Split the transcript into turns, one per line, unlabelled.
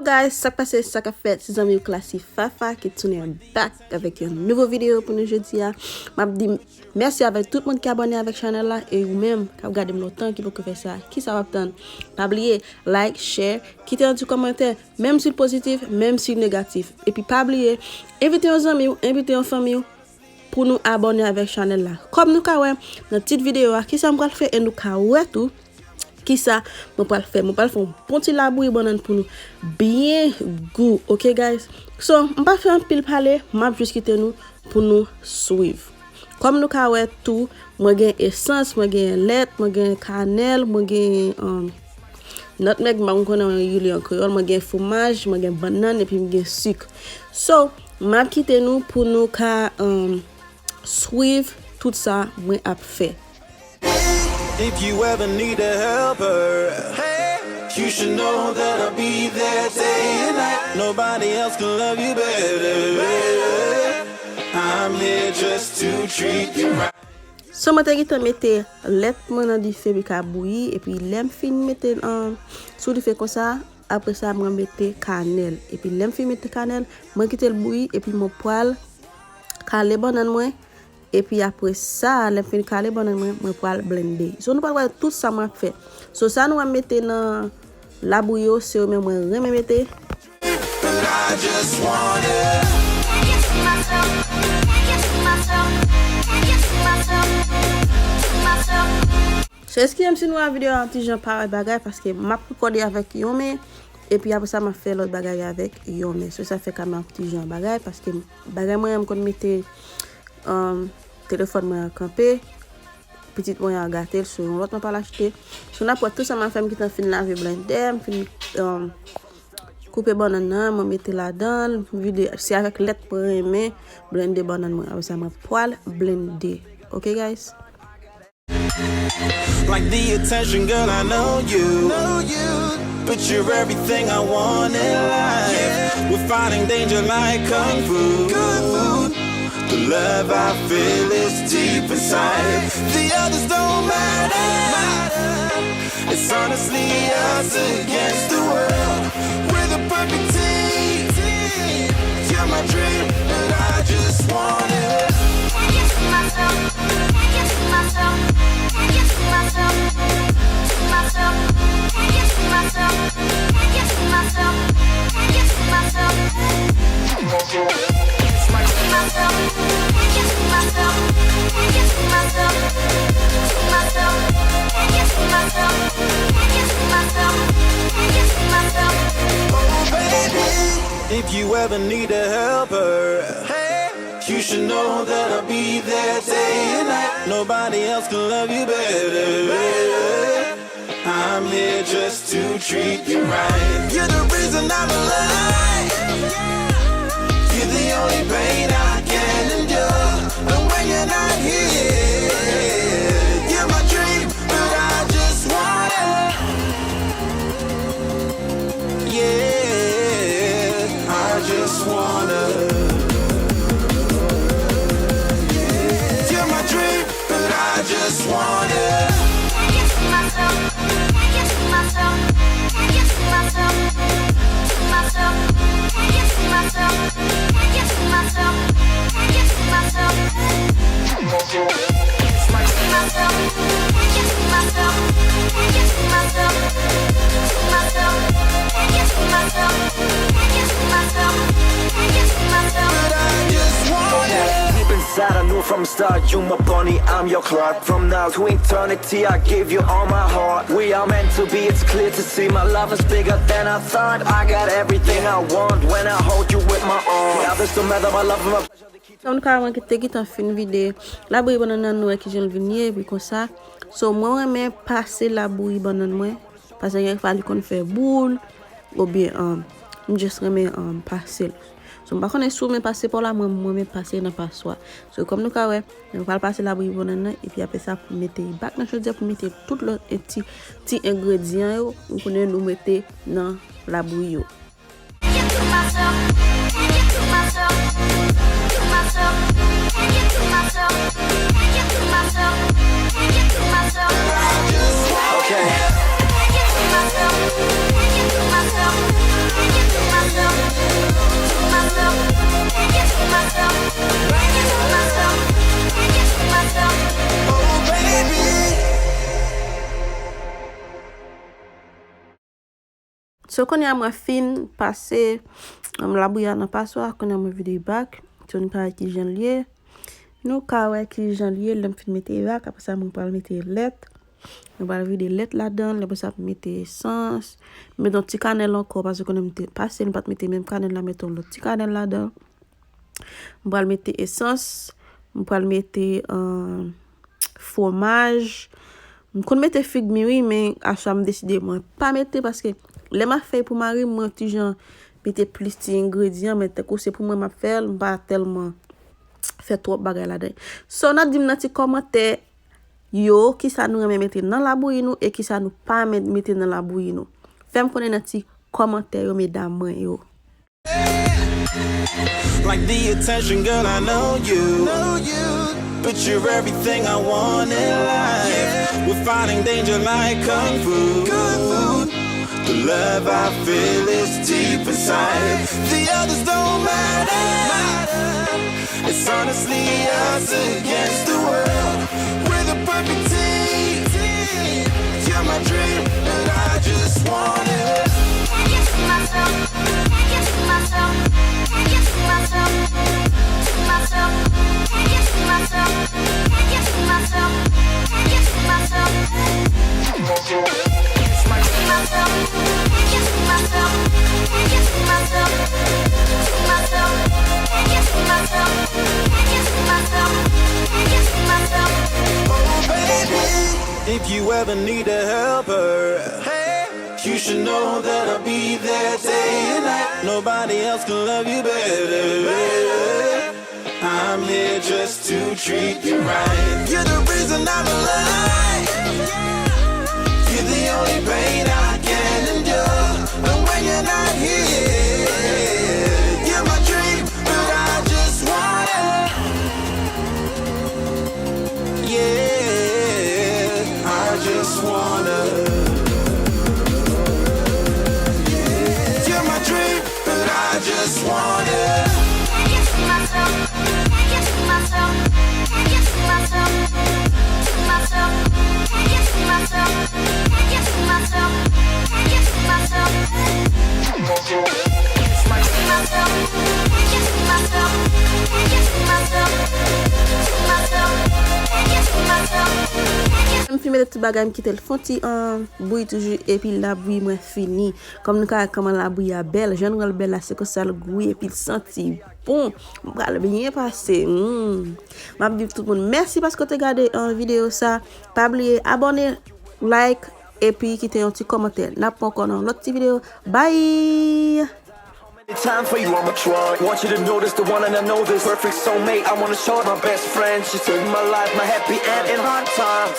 guys, ça passe, ça qu'a fait, c'est amis classique Fafa qui tourne back avec une nouvelle vidéo pour nous jeudi. M'a dit merci avec tout le monde qui est abonné avec la chaîne là et vous même qui regardez longtemps qui peut faire ça. Qui ça va attendre? Pas oublier like, share, quitter un petit commentaire, même si positif, même si négatif. Et puis pas oublier inviter vos amis, inviter en famille pour nous abonner avec la chaîne là. Comme nous ka ouais dans petite vidéo qui ça me faire et nous ka ouais tout. Qui ça je vais faire un bon petit labouyi banane pour nous bien goût, ok guys. So on va faire un pile parler, m'a juste quitter nous pour nous suivre. Comme nous ka ouais tout, moi gain essence, moi gain lait, moi gain cannelle, moi gain nutmeg, moi connais yuli en créole, moi gain fromage, moi gain banane et puis moi gain sucre. So m'a quitter nous pour nous ka suivre tout ça moi a fait.
If you ever need a helper, you should know that I'll be there day and night. Nobody else can love you better. I'm here just to treat you right.
So moi t'ai mettre lait dans du feu qui a bouilli et puis l'aime fin mettre sous du feu comme ça. Après ça moi mettre cannelle et puis l'aime fin mettre cannelle, moi quitter le bouilli et puis mon poêle caler banane moi. Et puis après ça, les fin calé banane moi pour blender. So nous pas voir tout ça m'a fait. So ça nous va mettre dans la bouillie, c'est même moi remettre. C'est ce qui aime si nous la vidéo un petit genre pareil bagage parce que m'a recordé avec Yomé et puis après ça m'a fait l'autre bagage avec Yomé. So ça fait quand même un petit genre bagage parce que bagage moi aime qu'on mettre téléphone moi campé petite moyen gâter sur l'autre pas l'acheter sur n'importe tout ça m'a fait qui t'en fin laver blender fin couper banane moi mettre là-dedans vider c'est avec lait pour aimer blender banane moi avec ça m'a poêle blender. OK guys,
like the attention girl, I know you. But you're everything I want in life. We're fighting danger like kung fu. The love I feel is deep inside. The others don't matter. It's honestly us against the world. We're the perfect team. You're my dream, but I just want it. Can't get to myself. Can't get to myself. Can't get to myself. To myself. Can't get to myself. Can't get to myself. Can't get to myself. If you ever need a helper, you should know that I'll be there day and night. Nobody else can love you better. I'm here just to treat you right. You're the reason I'm alive. You're the only pain I can endure. And when you're not here, you're my dream, but I just want it. Yeah, I just wanna. You're my dream, but I just want it. Can't get to myself. Can't get to myself. Can't get to myself. To myself. Can't get to myself. Can't get to myself. Can't get to myself. To myself. Can't get to myself. Can't get to myself. To myself. Can't get to myself. Can't get to myself. Can't get to myself. But I just want it.
Deep inside, I knew from the start, you my bunny, I'm your Clark. From now to eternity, I give you all my heart. We are meant to be, it's clear to see. My love is bigger than I thought. I got everything I want when I hold you with my arms. Yeah, this no matter my love and my pleasure.
on ka qui te en fin vidéo la bouillie banane nous qui j'en venir puis comme ça. So moi même passer la bouillie banane moi parce qu'il fallait qu'on fait boule ou bien juste remet passer. So pas connait sous mais passer par là moi même passer dans passoire. So comme nous ka ouais, on va passer la bouillie banane et puis après ça pour mettre bac dans chaudière pour mettre tout le petit ingrédients yo on connait nous mettre dans la bouillie.
Okay.
So quand y a moi fin passer labouyi dans passoire quand y a moi vidéo back tu ne pas qui j'en lié nous ka ouais qui j'en lié l'em fin mettre back après ça on parle mettre lettre on va vider des lettres là-dedans après ça mettre essence mais dans petit cannelle encore parce que on aime passer on pas mettre même cannelle là mettons le petit cannelle là-dedans on va mettre essence on va mettre fromage on peut mettre figue oui mais à ça me décider moi pas mettre parce que les m'a fait pour mari moi petit genre mettre plus d'ingrédients mais c'est pour moi m'a faire pas tellement fait trop bagarre là-dedans so on a dit dans petit commentaire yo qui ça nous remet mettre dans labouyi nous et qui ça nous pas mettre dans labouyi nous fais-moi connaître dans petit commentaire yo mesdames yo.
Like the attention, girl, I know you. But you're everything I want in life. We're fighting danger like kung fu. The love I feel is deep inside. The others don't matter. It's honestly us against the world. We're the perfect team. You're my dream, and I just want it. I can see myself. I can see myself. I can see myself. See myself. I can see myself. I can see myself. I can see myself. See myself. I can see myself. I can see myself. See myself. I can see myself. I can see myself. I can see myself. Oh baby, if you ever need a helper, you should know that I'll be there day and night. Nobody else can love you better. I'm here just to treat you right. You're the reason I'm alive. You're the only pain I can endure. But when you're not here, you're my dream, but I just want it. Yeah, I just wanna. I just want it. I can see myself. I can see myself. I can see myself. See myself. I can see myself. I can see myself. I can see myself. See myself. I can see myself. I can see myself. See myself. I can see myself. Je filmer des petits bagages qui te le font bouille toujours et puis la bouille moi fini comme nous comment la bouille est belle je ne belle là c'est que ça le goût et puis le senti bon va le bien passer m'a dit tout le monde merci parce que tu as regardé en vidéo ça pas oublier abonner like et puis quitter un petit commentaire n'a pas encore dans l'autre vidéo bye.
Time for you, I'ma try. Want you to notice the one and I know this perfect soulmate. I wanna show it my best friend. She took my life, my happy end in hard times.